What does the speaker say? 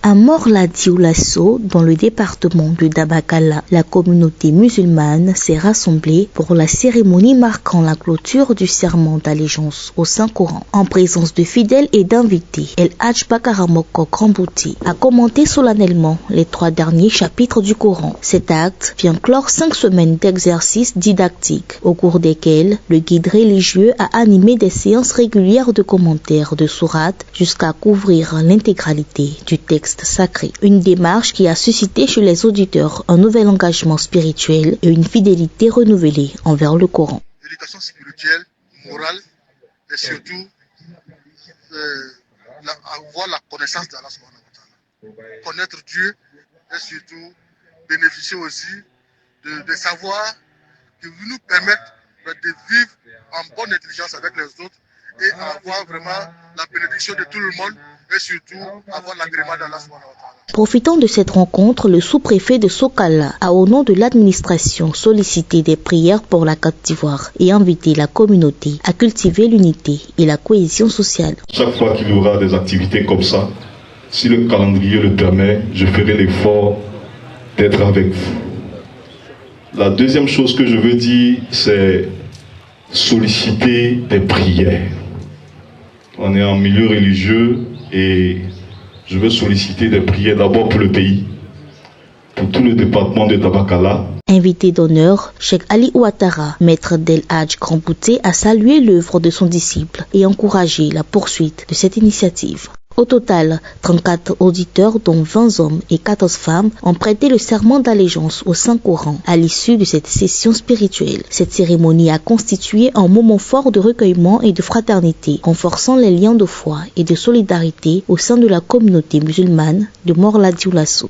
À Morla-Dioulasso, dans le département de Dabakala, la communauté musulmane s'est rassemblée pour la cérémonie marquant la clôture du serment d'allégeance au Saint-Coran. En présence de fidèles et d'invités, El Hadj Bakaramoko Krambouti a commenté solennellement les 3 derniers chapitres du Coran. Cet acte vient clore 5 semaines d'exercices didactiques, au cours desquels le guide religieux a animé des séances régulières de commentaires de sourates jusqu'à couvrir l'intégralité du texte sacré. Une démarche qui a suscité chez les auditeurs un nouvel engagement spirituel et une fidélité renouvelée envers le Coran. L'éducation spirituelle, morale et surtout avoir la connaissance d'Allah. Connaître Dieu et surtout bénéficier aussi de savoir qui nous permettent de vivre en bonne intelligence avec les autres et avoir vraiment la bénédiction de tout le monde et surtout avoir l'agrément d'Allah. Profitant de cette rencontre, le sous-préfet de Sokala a, au nom de l'administration, sollicité des prières pour la Côte d'Ivoire et invité la communauté à cultiver l'unité et la cohésion sociale. Chaque fois qu'il y aura des activités comme ça, si le calendrier le permet, je ferai l'effort d'être avec vous. La deuxième chose que je veux dire, c'est solliciter des prières. On est en milieu religieux et je veux solliciter des prières d'abord pour le pays, pour tout le département de Dabakala. Invité d'honneur, Cheikh Ali Ouattara, maître d'El Hadj Krambouti, a salué l'œuvre de son disciple et encouragé la poursuite de cette initiative. Au total, 34 auditeurs, dont 20 hommes et 14 femmes, ont prêté le serment d'allégeance au Saint-Coran à l'issue de cette session spirituelle. Cette cérémonie a constitué un moment fort de recueillement et de fraternité, renforçant les liens de foi et de solidarité au sein de la communauté musulmane de Morla-Dioulasso.